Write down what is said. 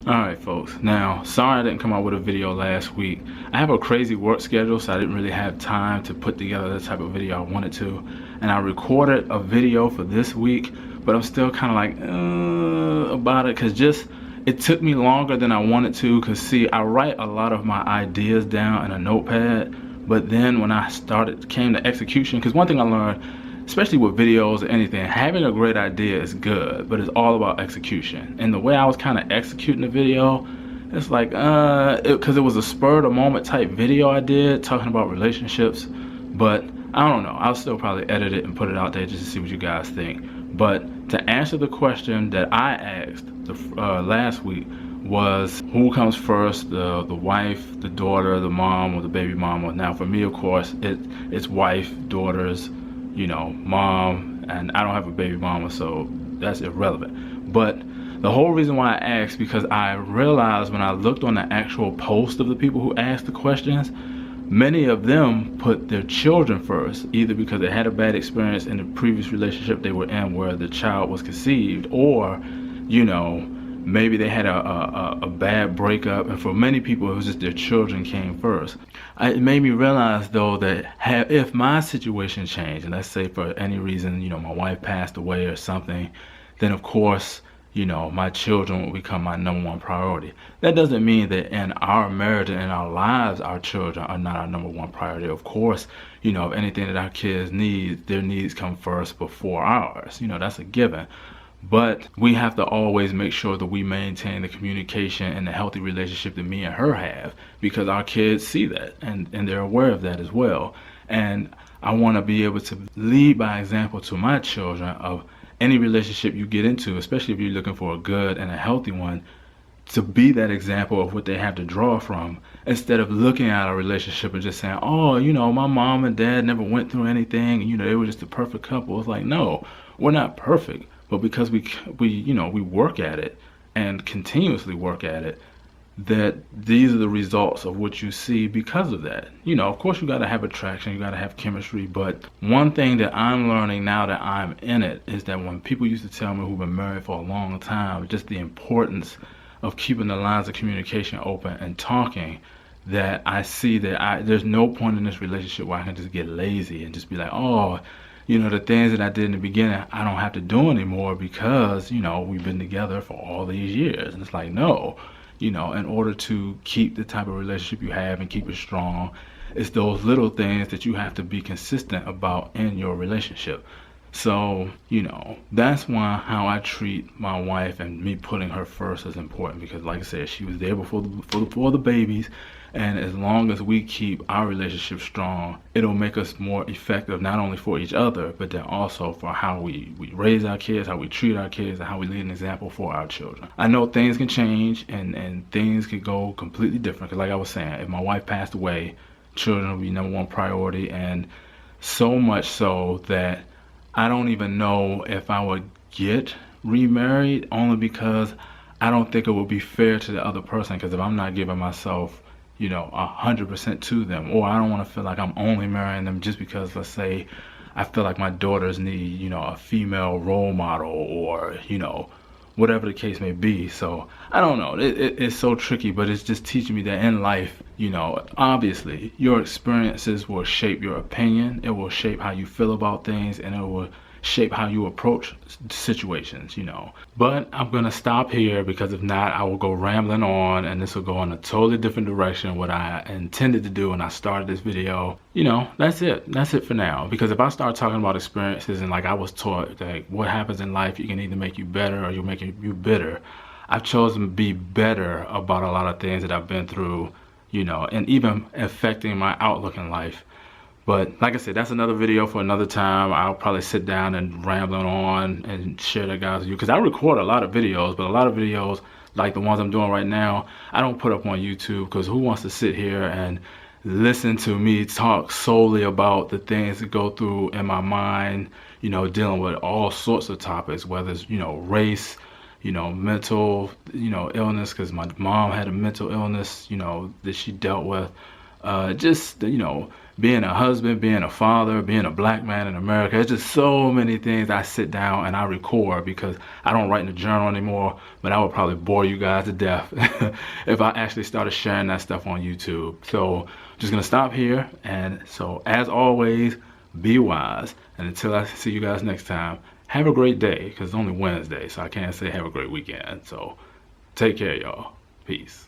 Alright folks, now sorry I didn't come out with a video last week. I have a crazy work schedule, so I didn't really have time to put together the type of video I wanted to. And I recorded a video for this week, but I'm still kind of like about it, because it took me longer than I wanted to. Because see, I write a lot of my ideas down in a notepad, but then when I came to execution, because one thing I learned, especially with videos or anything, having a great idea is good, but it's all about execution. And the way I was kind of executing the video, it's like, because it was a spur of the moment type video I did, talking about relationships, but I don't know, I'll still probably edit it and put it out there just to see what you guys think. But to answer the question that I asked last week was, who comes first, the wife, the daughter, the mom, or the baby mama? Now for me, of course, it's wife, daughters, you know, mom, and I don't have a baby mama, so that's irrelevant. But the whole reason why I asked, because I realized when I looked on the actual post of the people who asked the questions, many of them put their children first, either because they had a bad experience in the previous relationship they were in where the child was conceived, or, you know, maybe they had a bad breakup, and for many people it was just their children came first. It made me realize though that if my situation changed, and let's say for any reason, you know, my wife passed away or something, then of course, you know, my children will become my #1 priority. That doesn't mean that in our marriage and in our lives, our children are not our #1 priority. Of course, you know, if anything that our kids need, their needs come first before ours. You know, that's a given. But we have to always make sure that we maintain the communication and the healthy relationship that me and her have, because our kids see that and they're aware of that as well. And I want to be able to lead by example to my children of any relationship you get into, especially if you're looking for a good and a healthy one, to be that example of what they have to draw from, instead of looking at a relationship and just saying, oh, you know, my mom and dad never went through anything, and, you know, they were just a perfect couple. It's like, no, we're not perfect. But because we you know, we work at it and continuously work at it, that these are the results of what you see because of that. You know, of course you got to have attraction, you got to have chemistry, but one thing that I'm learning now that I'm in it is that when people used to tell me who've been married for a long time, just the importance of keeping the lines of communication open and talking, that I see that there's no point in this relationship where I can just get lazy and just be like, oh, you know, the things that I did in the beginning, I don't have to do anymore because, you know, we've been together for all these years. And it's like, no, you know, in order to keep the type of relationship you have and keep it strong, it's those little things that you have to be consistent about in your relationship. So, you know, that's why how I treat my wife and me putting her first is important, because like I said, she was there before the babies. And as long as we keep our relationship strong, it'll make us more effective, not only for each other, but then also for how we raise our kids, how we treat our kids, and how we lead an example for our children. I know things can change and things can go completely different. Because like I was saying, if my wife passed away, children will be #1 priority. And so much so that I don't even know if I would get remarried, only because I don't think it would be fair to the other person. Because if I'm not giving myself, you know, 100% to them, or I don't want to feel like I'm only marrying them just because, let's say, I feel like my daughters need, you know, a female role model, or, you know, whatever the case may be. So I don't know, it's so tricky, but it's just teaching me that in life, you know, obviously your experiences will shape your opinion, it will shape how you feel about things, and it will shape how you approach situations, you know. But I'm gonna stop here, because if not, I will go rambling on, and this will go in a totally different direction what I intended to do when I started this video. You know, that's it for now. Because if I start talking about experiences, and like I was taught that what happens in life, you can either make you better or you'll make you bitter, I've chosen to be better about a lot of things that I've been through, you know, and even affecting my outlook in life. But like I said, that's another video for another time. I'll probably sit down and ramble on and share that guys with you, because I record a lot of videos, but a lot of videos like the ones I'm doing right now, I don't put up on YouTube, because who wants to sit here and listen to me talk solely about the things that go through in my mind, you know, dealing with all sorts of topics, whether it's, you know, race, you know, mental, you know, illness, because my mom had a mental illness, you know, that she dealt with. just, you know, being a husband, being a father, being a black man in America. There's just so many things I sit down and I record because I don't write in a journal anymore, but I would probably bore you guys to death if I actually started sharing that stuff on YouTube. So I'm just gonna stop here. And so as always, be wise. And until I see you guys next time, have a great day, because it's only Wednesday, so I can't say have a great weekend. So take care, y'all. Peace.